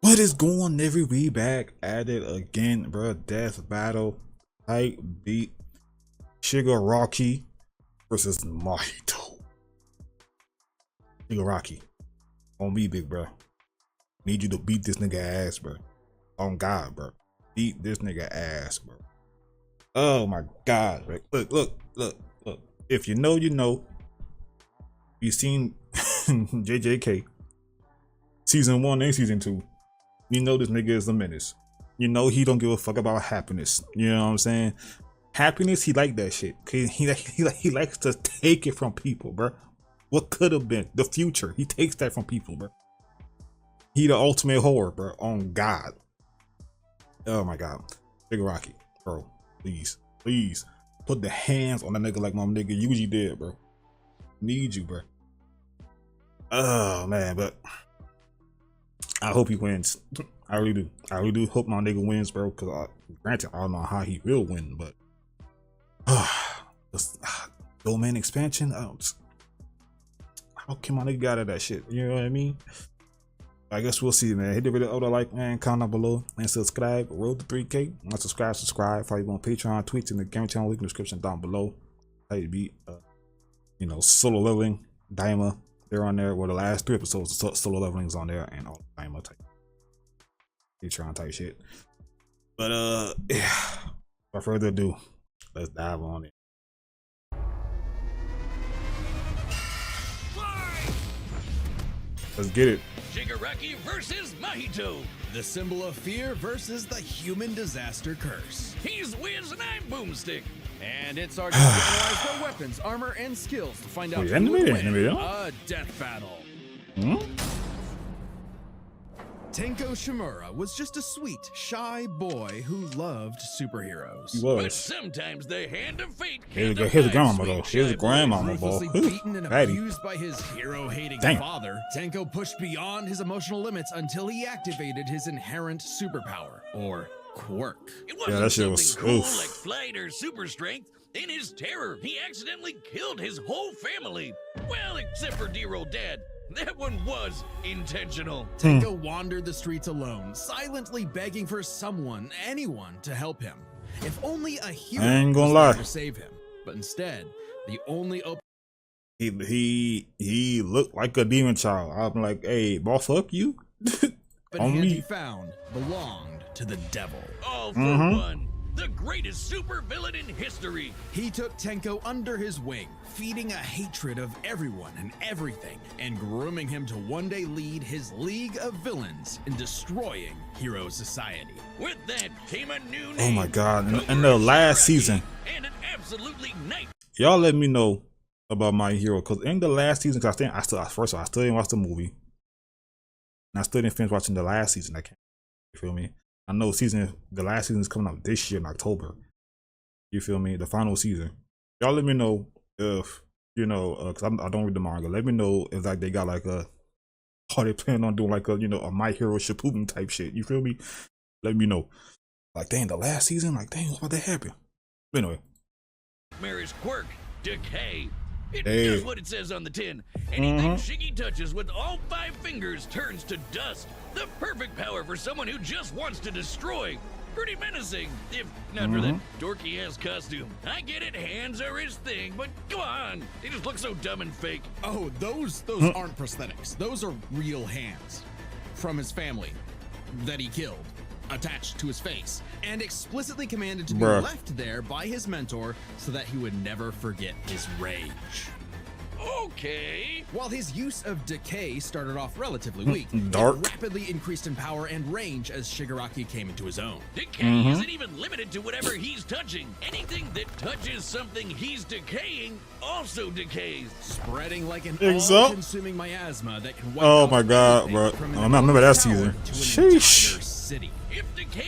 What is going every we back at it again, bro? Death battle, hype beat, Shigaraki versus Mahito. Shigaraki, on me, big bro. Need you to beat this nigga ass, bro. On God, bro. Beat this nigga ass, bro. Oh my God, bro. Look. If you know, you know. You seen JJK season 1 and season 2. You know this nigga is a menace. You know he don't give a fuck about happiness. You know what I'm saying? Happiness, he like that shit. He likes to take it from people, bro. What could have been the future? He takes that from people, bro. He the ultimate whore, bro. On God. Oh my God, Shigaraki, bro. Please put the hands on that nigga like my nigga usually did, bro. Need you, bro. Oh man, but I hope he wins. I really do hope my nigga wins, bro. Cause granted, I don't know how he will win, but domain expansion. How can my nigga get out of that shit? You know what I mean? I guess we'll see, man. Hit the video, like, man, comment down below, and subscribe. Road to 3K. Not subscribe. Follow you on Patreon, Twitch, and the game channel link in the description down below. How you beat, solo leveling, Daima. They're on there. Well, the last 3 episodes, solo leveling is on there, and all Daima type, Patreon type shit. But yeah. Without further ado, let's dive on it. Let's get it. Shigaraki versus Mahito. The symbol of fear versus the human disaster curse. He's Wiz and I'm Boomstick. And it's our job to analyze their weapons, armor, and skills to find out who will win a death battle. Tenko Shimura was just a sweet, shy boy who loved superheroes. He was. But sometimes the hand of fate Here's a grandmama, though. Here's a grandmama, boy. Ruthlessly beaten and abused by his hero-hating father, Tenko pushed beyond his emotional limits until he activated his inherent superpower, or quirk. It wasn't something cool like flight or super strength. In his terror, he accidentally killed his whole family. Well, except for dear old dad. That one was intentional. Tenko wandered the streets alone, silently begging for someone, anyone, to help him. If only a hero was there to save him. But instead, the only he looked like a demon child. I'm like, hey, boy, fuck you. But hand he found belonged to the devil. All for one. The greatest supervillain in history. He took Tenko under his wing, feeding a hatred of everyone and everything, and grooming him to one day lead his league of villains in destroying hero society. With that came a new name. Oh my God! In the last season, and an absolutely night. Y'all let me know about my hero, cause in the last season, cause I still didn't watch the movie, and I still didn't finish watching the last season. You feel me? I know the last season is coming out this year in October. You feel me? The final season. Y'all let me know if, cause I don't read the manga. Let me know if like they got like are they planning on doing like a My Hero Shippuden type shit. You feel me? Let me know. Like, dang, the last season, like, dang, what's about to happen? But anyway. Mary's quirk, decay. It does what it says on the tin. Anything Shiggy touches with all 5 fingers turns to dust. The perfect power for someone who just wants to destroy. Pretty menacing, if not for that dorky-ass costume. I get it, hands are his thing, but come on. They just look so dumb and fake. Oh, those aren't prosthetics. Those are real hands from his family that he killed, attached to his face, and explicitly commanded to be left there by his mentor so that he would never forget his rage. Okay. While his use of decay started off relatively weak, it rapidly increased in power and range as Shigaraki came into his own. Decay isn't even limited to whatever he's touching. Anything that touches something he's decaying also decays. Spreading like an all-consuming miasma that can wipe out my God, bro. I remember that season. Sheesh. City.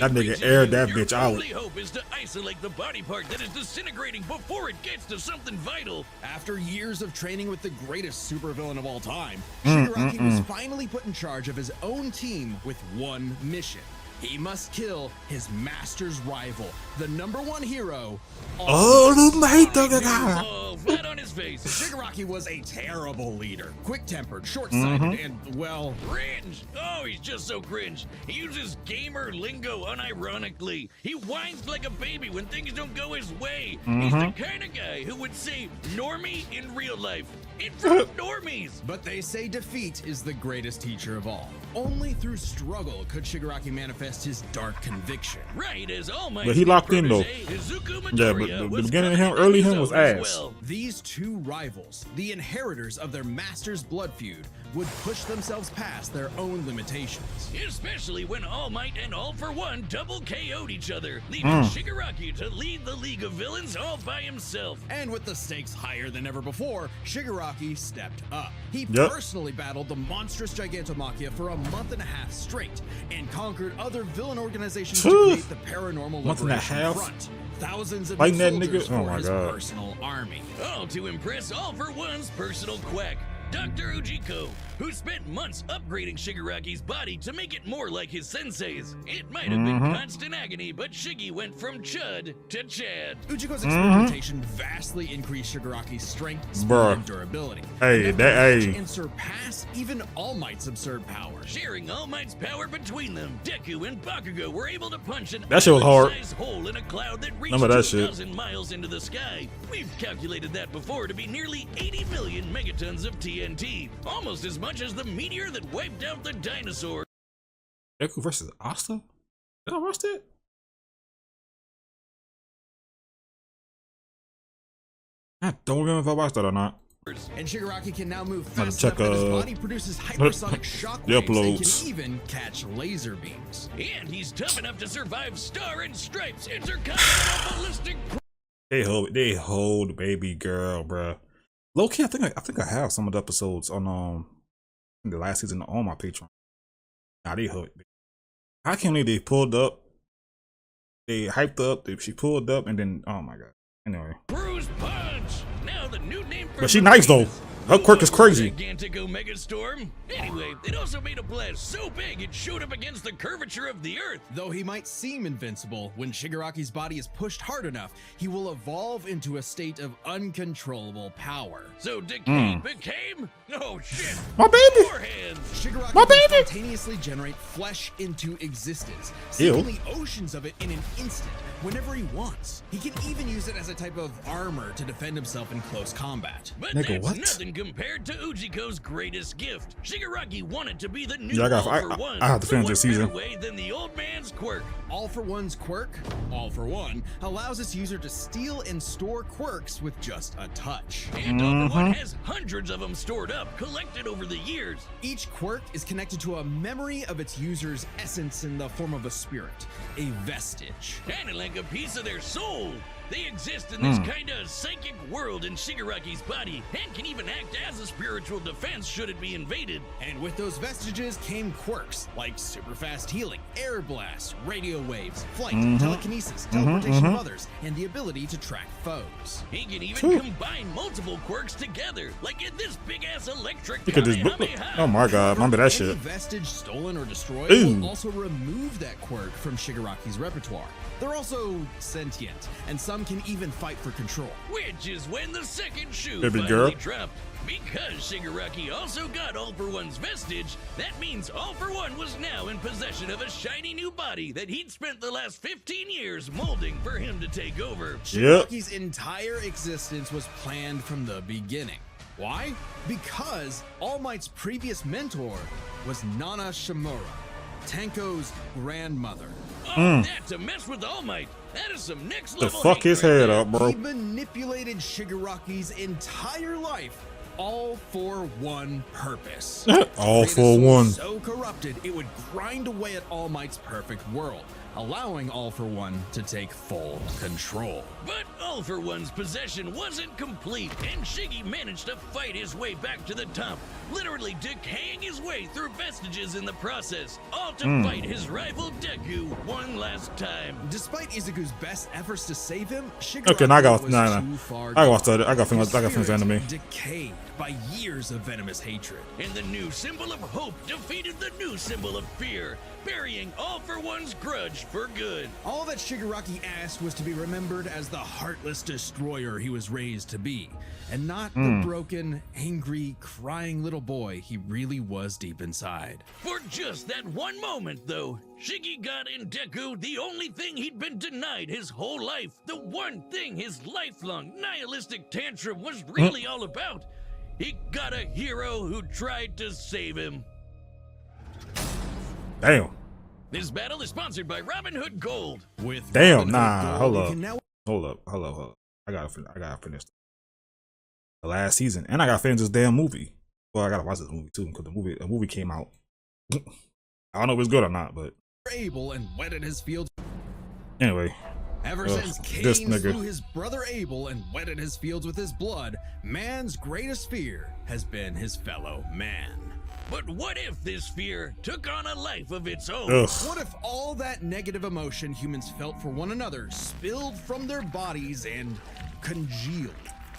That nigga aired that bitch out. Your only hope is to isolate the body part that is disintegrating before it gets to something vital. After years of training with the greatest supervillain of all time, Shigaraki was finally put in charge of his own team with one mission: He must kill his master's rival, the #1 hero. Oh, the Mahito guy. Oh, flat on his face. Shigaraki was a terrible leader, quick-tempered, short-sighted, and, well... Cringe! Oh, he's just so cringe. He uses gamer lingo unironically. He whines like a baby when things don't go his way. He's the kind of guy who would say normie in real life. In front of normies. But they say defeat is the greatest teacher of all. Only through struggle could Shigaraki manifest his dark conviction. Right, as All Might's But he locked in, though. Izuku Yeah, but Midoriya the was beginning of coming him, early in him was his own ass. as well. These two rivals, the inheritors of their master's blood feud, would push themselves past their own limitations. Especially when All Might and All for One double KO'd each other, leaving Shigaraki to lead the League of Villains all by himself. And with the stakes higher than ever before, Shigaraki stepped up. He personally battled the monstrous Gigantomachia for a month and a half straight, and conquered other villain organizations to create the Paranormal Month and a Liberation half? Front. Thousands of Fighting that soldiers nigga? Oh for my his God. personal army. All to impress All for One's personal quack, Dr. Ujiko, who spent months upgrading Shigaraki's body to make it more like his sensei's. It might have been constant agony, but Shiggy went from Chud to Chad. Ujiko's experimentation vastly increased Shigaraki's strength, speed, Bruh. and durability. Hey, Enough that- to match hey. and surpass even All Might's absurd power. Sharing All Might's power between them, Deku and Bakugo were able to punch an That shit was hard. island-sized hole in a cloud that reached Remember that shit. 2,000 miles into the sky. We've calculated that before to be nearly 80 million megatons of TNT, almost as much as the meteor that wiped out the dinosaurs. Deku versus Asta? Did I watch that? I don't remember if I watched that or not. And Shigaraki can now move Gotta fast check, enough that his body produces hypersonic shockwaves and uploads. can even catch laser beams. And he's tough enough to survive Star and Stripes intercontinental ballistic. They hold baby girl, bruh. Low key, I think I have some of the episodes on the last season on my Patreon. Nah, they hold. I can't believe they pulled up. They hyped up. She pulled up, and then oh my god. Anyway, Bruise Punch. Now the new name for but she nice though. Her quirk is crazy. Gigantic Omega Storm. Anyway, it also made a blast so big it showed up against the curvature of the Earth. Though he might seem invincible, when Shigaraki's body is pushed hard enough, he will evolve into a state of uncontrollable power. So Decay became oh shit. My baby. Four hands. Shigaraki My can baby! spontaneously generate flesh into existence, Ew. seemingly oceans of it in an instant, whenever he wants. He can even use it as a type of armor to defend himself in close combat. But Nigga, that's what? nothing compared to Ujiko's greatest gift. Shigaraki wanted to be the new Yeah, All for One. I have to So finish what this season. better way than the old man's quirk? All for One's quirk, All for One, allows its user to steal and store quirks with just a touch. And All for One has hundreds of them stored up, collected over the years. Each quirk is connected to a memory of its user's essence in the form of a spirit, a vestige. Kind of like a piece of their soul. They exist in this kind of psychic world in Shigaraki's body and can even act as a spiritual defense should it be invaded. And with those vestiges came quirks like super fast healing, air blast, radio waves, flight, telekinesis, teleportation of others, and the ability to track foes. He can even combine multiple quirks together, like in this big-ass electric Look at this. Kamehameha. Oh my god, remember that Any shit. vestige stolen or destroyed Ooh. will also remove that quirk from Shigaraki's repertoire. They're also sentient, and some can even fight for control. Which is when the second shoe Baby finally girl. dropped. Because Shigaraki also got All for One's vestige, that means All for One was now in possession of a shiny new body that he'd spent the last 15 years molding for him to take over. Yep. Shigaraki's entire existence was planned from the beginning. Why? Because All Might's previous mentor was Nana Shimura, Tenko's grandmother. Oh, that to mess with All Might. That is some next The level. fuck hate his right head there. up, bro. He manipulated Shigaraki's entire life, all for one purpose. All Create a for soul one. So corrupted, it would grind away at All Might's perfect world, allowing All for One to take full control. But All for One's possession wasn't complete, and Shiggy managed to fight his way back to the top, literally decaying his way through vestiges in the process, all to fight his rival Deku one last time. Despite Izuku's best efforts to save him, Shigaraki Okay, now I got was nah. too far I got gone. finish. I got finish the His anime. spirit decayed, by years of venomous hatred. And the new symbol of hope defeated the new symbol of fear, burying All for One's grudge for good. All that Shigaraki asked was to be remembered as the heartless destroyer he was raised to be, and not the broken, angry, crying little boy he really was deep inside. For just that one moment, though, Shiggy got in Deku the only thing he'd been denied his whole life, the one thing his lifelong nihilistic tantrum was really all about. He got a hero who tried to save him. Damn. This battle is sponsored by Robin Hood Gold. With Damn, Robin Hood nah, Gold, hold you up. can now Hold up. I gotta finish the last season, and I gotta finish this damn movie. Well, I gotta watch this movie too because the movie came out. I don't know if it's good or not, but Abel and wetted his fields. anyway. Ever since this Cain nigga. slew his brother Abel and wetted his fields with his blood, man's greatest fear has been his fellow man. But what if this fear took on a life of its own? Ugh. What if all that negative emotion humans felt for one another spilled from their bodies and congealed,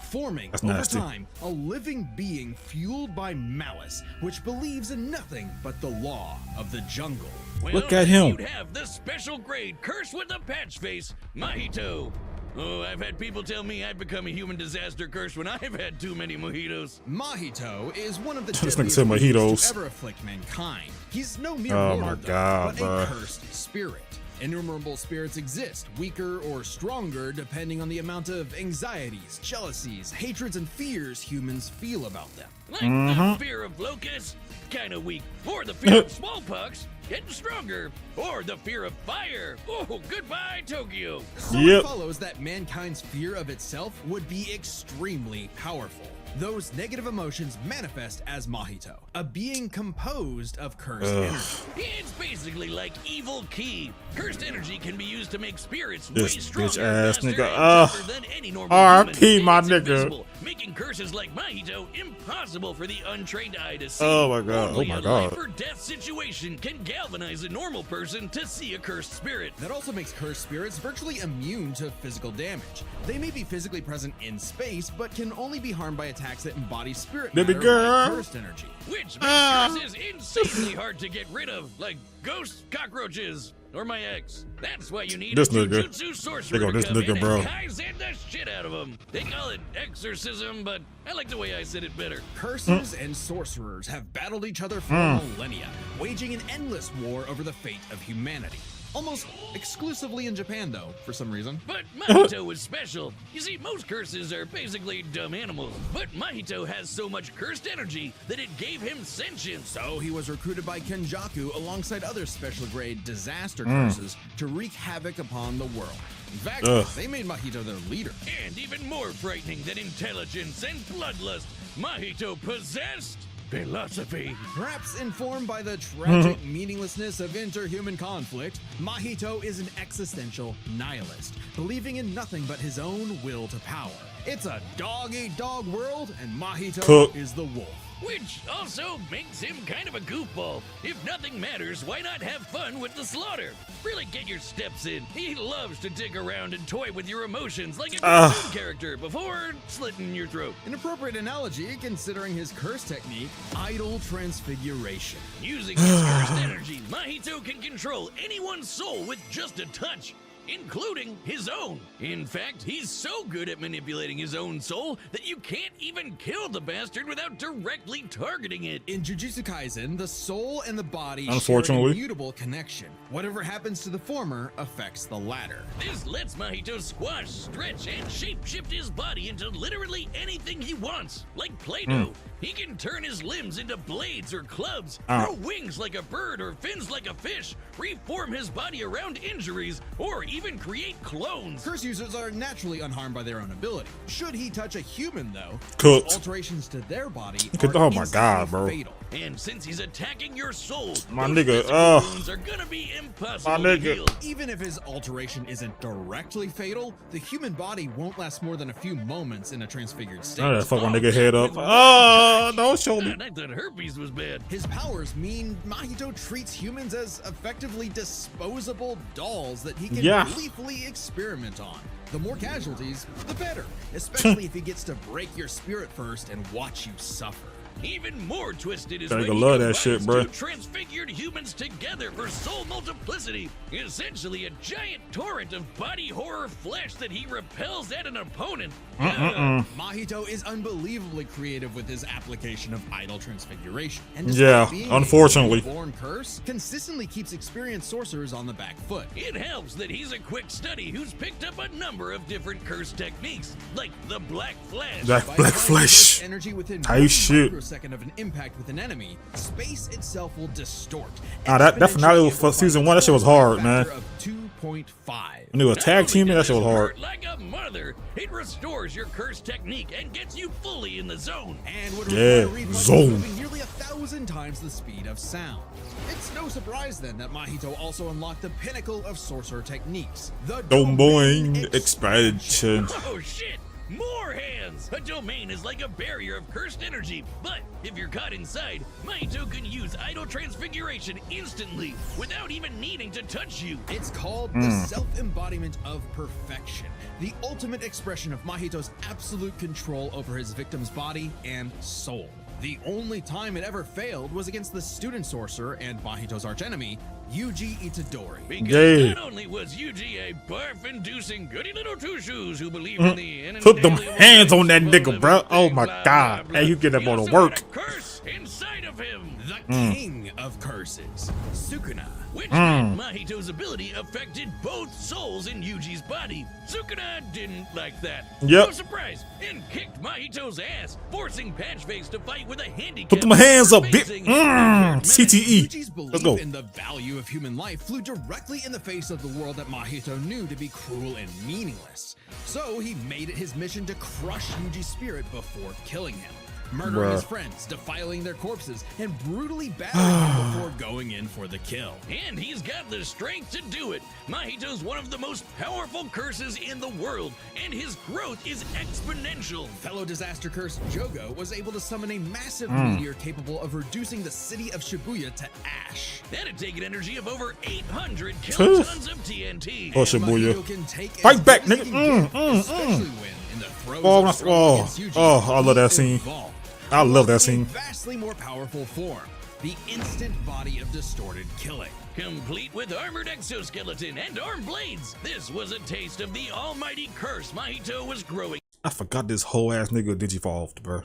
forming That's over nasty. time a living being fueled by malice, which believes in nothing but the law of the jungle? Well, Look at him. You'd have the special grade curse with a patch face, Mahito. Oh, I've had people tell me I've become a human disaster curse when I've had too many mojitos. Mahito is one of the This nigga deadliest said beings mojitos. to ever afflict mankind. He's no mere Oh mortal, my though, God, but bruh. a cursed spirit. Innumerable spirits exist, weaker or stronger depending on the amount of anxieties, jealousies, hatreds, and fears humans feel about them. Like the fear of locusts, kinda weak. Or the fear of smallpox, getting stronger. Or the fear of fire. Oh, goodbye, Tokyo. So Yep. it follows that mankind's fear of itself would be extremely powerful. Those negative emotions manifest as Mahito, a being composed of cursed energy. It's basically like evil ki. Cursed energy can be used to make spirits This way stronger, bitch ass faster, nigga. and tougher than any normal R.I.P. human. my It's nigga. invisible, making curses like Mahito impossible for the untrained eye to see. Oh my God. Only Oh my a God. life or death situation can galvanize a normal person to see a cursed spirit. That also makes cursed spirits virtually immune to physical damage. They may be physically present in space, but can only be harmed by attacks that embody spirit Baby matter girl. like cursed energy. Which makes curses insanely hard to get rid of, like ghosts, cockroaches, or my ex. That's why you need This a nigga. jujutsu sorcerer They go, to this come nigga, in bro. and Kaizen the shit out of them. They call it exorcism, but I like the way I said it better. Cursers and sorcerers have battled each other for millennia, waging an endless war over the fate of humanity. Almost exclusively in Japan, though, for some reason. But Mahito was special. You see, most curses are basically dumb animals, but Mahito has so much cursed energy that it gave him sentience. So he was recruited by Kenjaku alongside other special grade disaster curses to wreak havoc upon the world. In fact, they made Mahito their leader. And even more frightening than intelligence and bloodlust, Mahito possessed philosophy. Perhaps informed by the tragic meaninglessness of interhuman conflict, Mahito is an existential nihilist, believing in nothing but his own will to power. It's a dog-eat-dog world, and Mahito Cook. is the wolf. Which also makes him kind of a goofball. If nothing matters, why not have fun with the slaughter? Really get your steps in. He loves to dig around and toy with your emotions like a cartoon character before slitting your throat. An appropriate analogy considering his curse technique, idol transfiguration. Using his cursed energy, Mahito can control anyone's soul with just a touch, including his own. In fact, he's so good at manipulating his own soul that you can't even kill the bastard without directly targeting it. In Jujutsu Kaisen, the soul and the body share an Unfortunately. immutable connection. Whatever happens to the former affects the latter. This lets Mahito squash, stretch, and shape-shift his body into literally anything he wants, like Play-Doh. He can turn his limbs into blades or clubs, grow wings like a bird or fins like a fish, reform his body around injuries, or even create clones. Curse users are naturally unharmed by their own ability. Should he touch a human, though, Cooked. alterations to their body Cooked. are Oh my God, instantly bro. fatal. And since he's attacking your soul, My those nigga, physical ugh. wounds are gonna be impossible My to nigga. heal. Even if his alteration isn't directly fatal, the human body won't last more than a few moments in a transfigured state. I gotta fuck my nigga head up. Oh, don't show me. God, I thought herpes was bad. His powers mean Mahito treats humans as effectively disposable dolls that he can gleefully experiment on. The more casualties, the better, especially if he gets to break your spirit first and watch you suffer. Even more twisted is Gotta when go he love that combines shit, bro. two transfigured humans together for soul multiplicity. Essentially a giant torrent of body horror flesh that he repels at an opponent. Mahito is unbelievably creative with his application of idol transfiguration. And Yeah, being unfortunately. a born curse, consistently keeps experienced sorcerers on the back foot. It helps that he's a quick study who's picked up a number of different curse techniques, like the Black Flash. Black By applying flesh. curse energy within Tight one shit. microsecond of an impact with an enemy, space itself will distort. Ah, that finale for season 1, that shit was hard, man. Of 2.5. When they were tag teaming, that shit was hard. Like a mother, it restores your curse technique and gets you fully in the zone. And would Yeah, require reflexes zone. moving nearly 1,000 times the speed of sound. It's no surprise then that Mahito also unlocked the pinnacle of sorcerer techniques, the Domain domain expansion. Oh shit! More hands! A domain is like a barrier of cursed energy, but if you're caught inside, Mahito can use idol transfiguration instantly without even needing to touch you. It's called the self-embodiment of perfection, the ultimate expression of Mahito's absolute control over his victim's body and soul. The only time it ever failed was against the student sorcerer and Mahito's archenemy, Yuji Itadori. Because Yeah. not only was Yuji a barf-inducing goody little two-shoes who believed in the Put them inalienable hands on that rights of nigga, bro. Oh living, my blah, god. blah, Hey, you get that he boy to also work. had a curse inside of him. The king of curses, Sukuna. Which meant Mahito's ability affected both souls in Yuji's body. Sukuna didn't like that. Yep. No surprise, and kicked Mahito's ass, forcing Patchface to fight with a handicap. Put them hands up, bitch. Amazing and CTE. Yuji's belief Let's go. in the value of human life flew directly in the face of the world that Mahito knew to be cruel and meaningless. So he made it his mission to crush Yuji's spirit before killing him, murdering his Bruh. friends, defiling their corpses, and brutally battering them before going in for the kill. And he's got the strength to do it. Mahito's one of the most powerful curses in the world, and his growth is exponential. Fellow disaster curse Jogo was able to summon a massive meteor capable of reducing the city of Shibuya to ash. That'd take an energy of over 800 Phew. kilotons of TNT. Oh, Shibuya. Mahito can take Fight as back, big as nigga. he can get, especially when in the throes Oh, of my- struggle oh, against Yuji, oh, I love that he scene. evolved. I love that A scene. vastly more powerful form, the instant body of distorted killing. Complete with armored exoskeleton and arm blades. This was a taste of the almighty curse Mahito was growing I forgot this whole ass nigga digivolved, bro.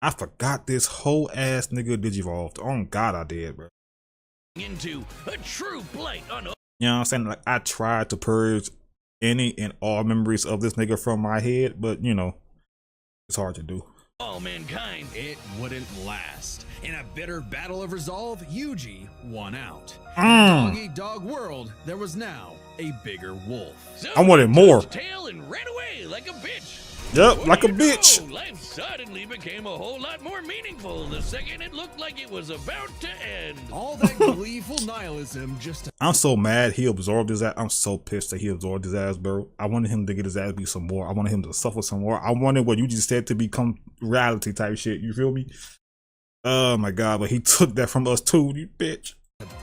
I forgot this whole ass nigga digivolved. Oh god, I did, bro. into. A true blight on You know what I'm saying? Like, I tried to purge any and all memories of this nigga from my head, but you know, it's hard to do. all mankind. It wouldn't last. In a bitter battle of resolve, Yuji won out. Mm. Dog eat dog world, there was now a bigger wolf. So I wanted he more. tucked tail and ran away like a bitch. Yep, What like do a you bitch. know? Life suddenly became a whole lot more meaningful the second it looked like it was about to end. All that gleeful nihilism just I'm so mad he absorbed his ass. I'm so pissed that he absorbed his ass, bro. I wanted him to get his ass beat some more. I wanted him to suffer some more. I wanted what you just said to become reality type shit. You feel me? Oh my god, but he took that from us too, you bitch.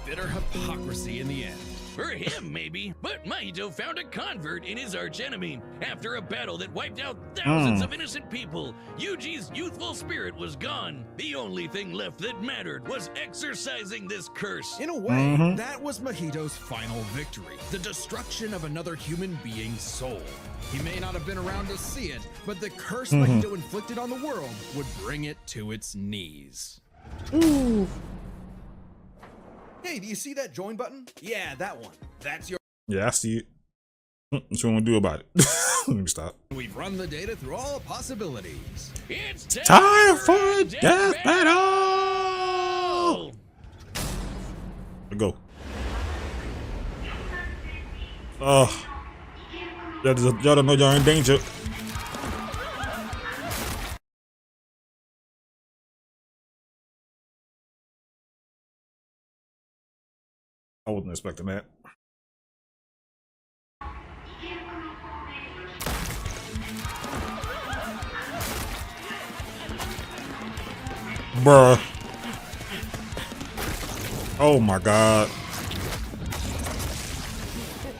bitter hypocrisy in the end. For him, maybe, but Mahito found a convert in his archenemy. After a battle that wiped out thousands of innocent people, Yuji's youthful spirit was gone. The only thing left that mattered was exorcising this curse. In a way, that was Mahito's final victory, the destruction of another human being's soul. He may not have been around to see it, but the curse Mahito inflicted on the world would bring it to its knees. Hey, do you see that join button? Yeah, that one. That's your... Yeah, I see it. What you want to do about it? Let me stop. We've run the data through all possibilities. It's Time for a death battle. Let's go. Y'all don't know y'all in danger. I wasn't expecting that. Bruh. Oh my god.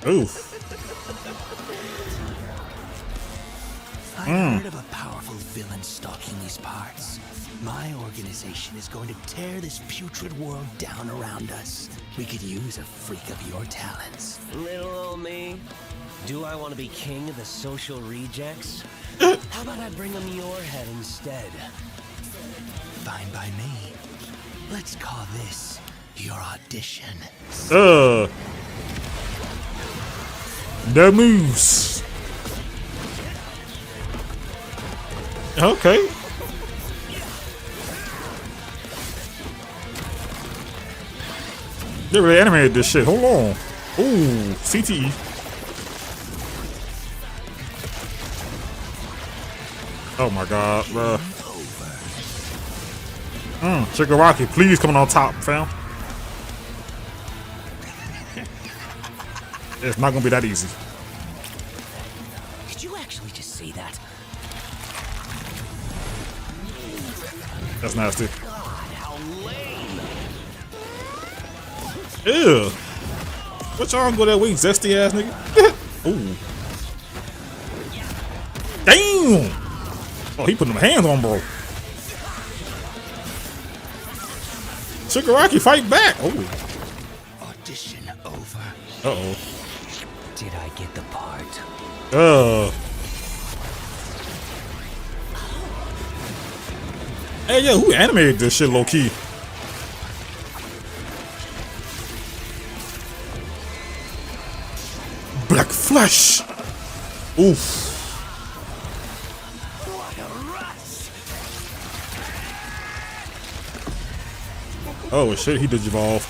Oof. I heard of a powerful villain stalking these parts. My organization is going to tear this putrid world down around us. We could use a freak of your talents. Little old me. Do I want to be king of the social rejects? How about I bring them your head instead? Fine by me. Let's call this your audition. The moves. Okay. They really animated this shit. Hold on. Ooh, CTE. Oh my god, bro. Shigaraki, please come on top, fam. It's not gonna be that easy. Did you actually just say that? That's nasty. God, how lame! Ew. What y'all go that way, zesty ass nigga? Ooh. Damn! Oh, he putting them hands on, bro. Shigaraki, fight back! Oh. Audition over. Uh-oh. Did I get the part? Hey, yo, who animated this shit low-key? Black Flesh! Oof. Oh shit, he digivolved.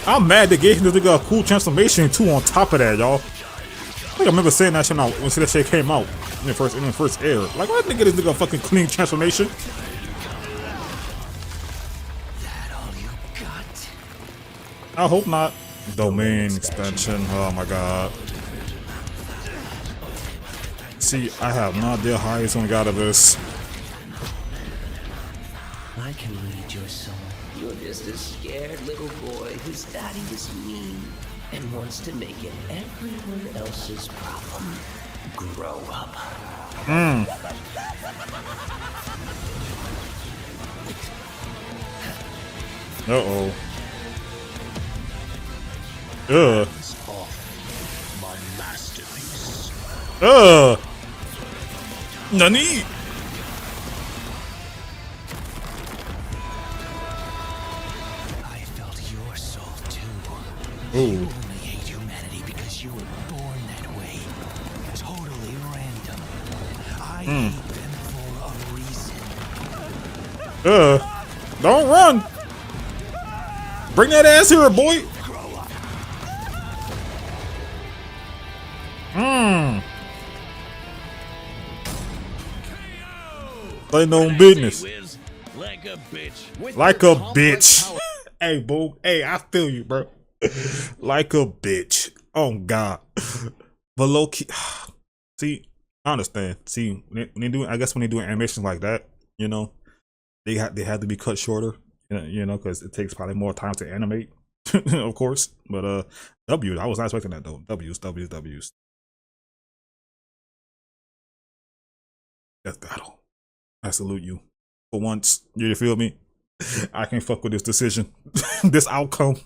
I'm mad they gave him this nigga a cool transformation too on top of that, y'all. I think I remember saying that shit when that shit came out in the first air. Like, why didn't they get this nigga a fucking clean transformation? That all you got? I hope not. Domain expansion. Oh my god. See, I have no idea how he's gonna get out of this. I can read your soul. You're just a scared little boy whose daddy was mean and wants to make it everyone else's problem. Grow up. Uh-oh. Ugh. My masterpiece. Nani? I felt your soul too. Ooh. You only hate humanity because you were born that way. Totally random. I hate them for a reason. Don't run! Bring that ass here, boy! They no business. Like a bitch. Like a bitch. Hey, boo. Hey, I feel you, bro. Like a bitch. Oh, God. But low key. See, I understand. See, when they do, I guess when they do animations like that, you know, they have to be cut shorter, you know, because it takes probably more time to animate, of course. But I was not expecting that though. W's. Death battle. I salute you. For once, you feel me? I can't fuck with this decision, this outcome.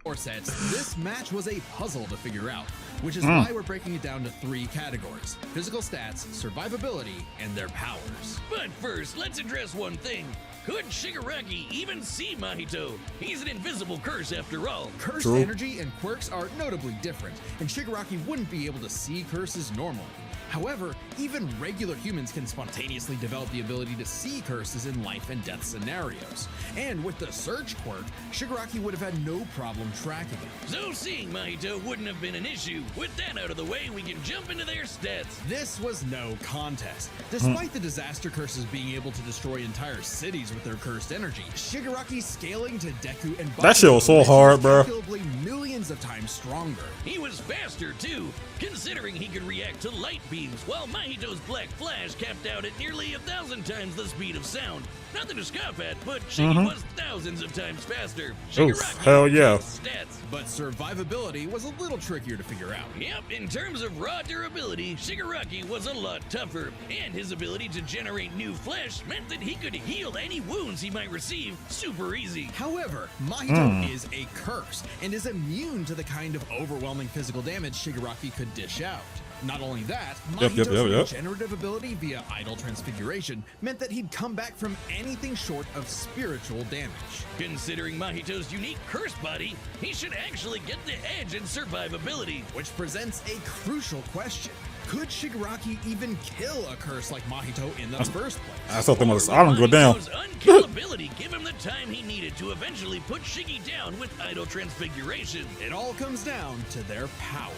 Or sets, this match was a puzzle to figure out, which is why we're breaking it down to 3 categories: physical stats, survivability, and their powers. But first, let's address one thing. Could Shigaraki even see Mahito? He's an invisible curse after all. Curse True. energy and quirks are notably different, and Shigaraki wouldn't be able to see curses normally. However, even regular humans can spontaneously develop the ability to see curses in life and death scenarios. And with the Surge quirk, Shigaraki would have had no problem tracking it. So seeing Mahito wouldn't have been an issue. With that out of the way, we can jump into their stats. This was no contest. Despite the disaster curses being able to destroy entire cities with their cursed energy, Shigaraki scaling to Deku and That shit was so hard, bro. Calculably millions of times stronger. He was faster too, considering he could react to light beams, while Mahito's Black Flash capped out at nearly 1,000 times the speed of sound. Nothing to scoff at, but Shiggy was thousands of times faster. Oof, hell yeah. Stats. But survivability was a little trickier to figure out. Yep, in terms of raw durability, Shigaraki was a lot tougher, and his ability to generate new flesh meant that he could heal any wounds he might receive super easy. However, Mahito is a curse and is immune to the kind of overwhelming physical damage Shigaraki could dish out. Not only that, Mahito's regenerative ability via idle transfiguration meant that he'd come back from anything short of spiritual damage. Considering Mahito's unique curse body, he should actually get the edge in survivability. Which presents a crucial question. Could Shigaraki even kill a curse like Mahito in the first place? I thought I don't go down. Mahito's unkillability give him the time he needed to eventually put Shiggy down with idle transfiguration. It all comes down to their powers.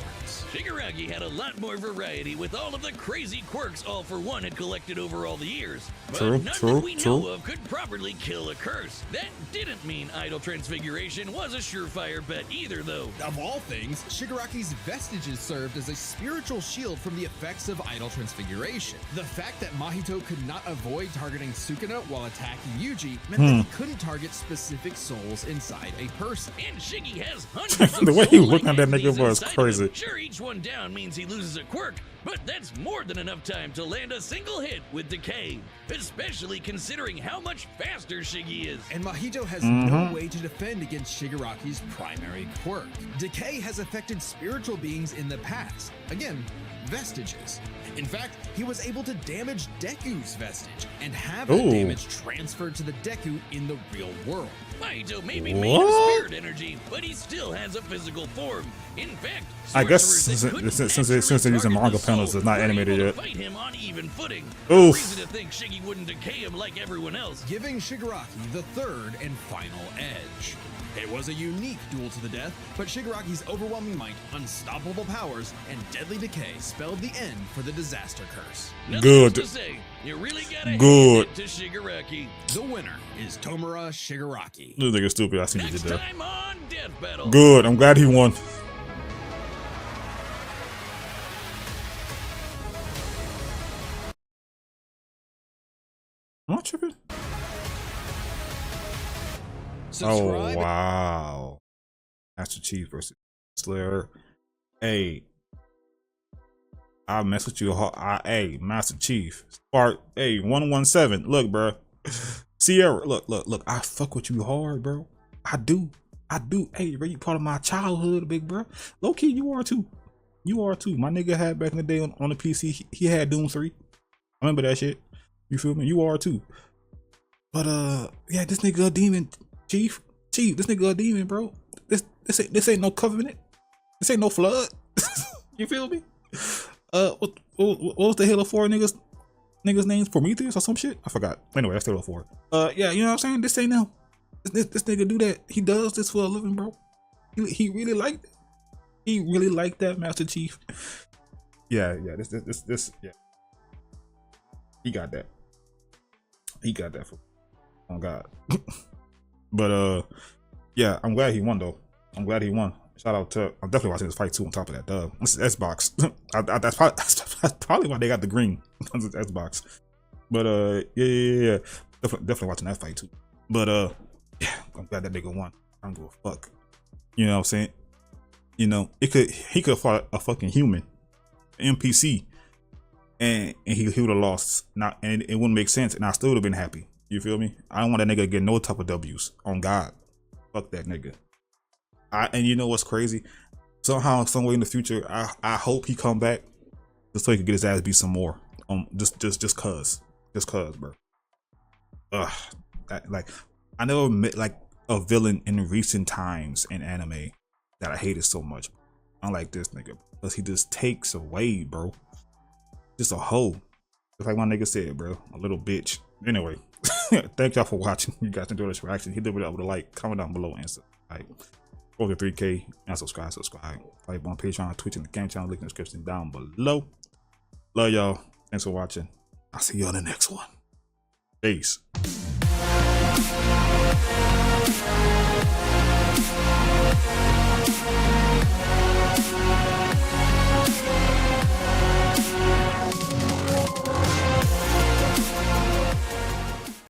Shigaraki had a lot more variety with all of the crazy quirks All For One had collected over all the years. But none that we know of could properly kill a curse. That didn't mean idle transfiguration was a surefire bet either, though. Of all things, Shigaraki's vestiges served as a spiritual shield from the effects of idle transfiguration. The fact that Mahito could not avoid targeting Sukuna while attacking Yuji meant that he couldn't target specific souls inside a person. And Shiggy has hundreds of The way he was soul-like looking at that nigga entities was inside of crazy. him. Sure, each one down means he loses a quirk, but that's more than enough time to land a single hit with Decay, especially considering how much faster Shiggy is. And Mahito has no way to defend against Shigaraki's primary quirk. Decay has affected spiritual beings in the past. Again, vestiges. In fact, he was able to damage Deku's vestige and have that damage transferred to the Deku in the real world. Mahito may be made of spirit energy, but he still has a physical form. In fact, I guess sorcerers that since couldn't they're using naturally manga target the panels, soul it's not were animated able yet. to fight him on even footing. Oof. Reason to think Shiggy wouldn't decay him like everyone else. Giving Shigaraki the third and final edge. It was a unique duel to the death, but Shigaraki's overwhelming might, unstoppable powers, and deadly decay spelled the end for the disaster curse. Nothing Good. else to say. You really gotta Good. hand it to Shigaraki. The winner is Tomura Shigaraki. This nigga stupid. I seen you Next did that. time on Death Battle. Good. I'm glad he won. Am I tripping? Subscribe. Oh wow. Master Chief versus Slayer. Hey, I mess with you hard. Hey, Master Chief. Spark. Hey, 117. Look, bro. Sierra. Look. I fuck with you hard, bro. I do. Hey, bro, you part of my childhood, big bro. Low key, you are too. My nigga had back in the day on the PC. He had Doom 3. I remember that shit. You feel me? You are too. But yeah, this nigga a demon. Chief, this nigga a demon, bro. This ain't no covenant. This ain't no flood. You feel me? What was the Halo 4 niggas names? Prometheus or some shit? I forgot. Anyway, that's Halo 4. Yeah, you know what I'm saying? This ain't now. This nigga do that. He does this for a living, bro. He really liked it. He really liked that, Master Chief. Yeah. This. Yeah. He got that for. Oh God. But yeah, I'm glad he won though. Shout out to. I'm definitely watching this fight too. On top of that, this is Xbox. That's probably why they got the green. Because it's Xbox. But yeah. Definitely watching that fight too. But yeah, I'm glad that nigga won. I don't give a fuck. You know what I'm saying? You know, he could fought a fucking human, NPC, and he would have lost. Not, and it wouldn't make sense, and I still would have been happy. You feel me? I don't want that nigga to get no type of W's. On God, fuck that nigga. And you know what's crazy? Somehow, some way in the future, I hope he come back just so he could get his ass beat some more. Just cause, bro. Like I never met like a villain in recent times in anime that I hated so much. Unlike this nigga, because he just takes away, bro. just a hoe. Just like my nigga said, bro. A little bitch. Anyway, thank y'all for watching. You guys enjoyed this reaction. Hit the video with a like, comment down below, and subscribe. Go to 3K and subscribe. Like on Patreon, Twitch, and the game channel. Link in the description down below. Love y'all. Thanks for watching. I'll see you on the next one. Peace.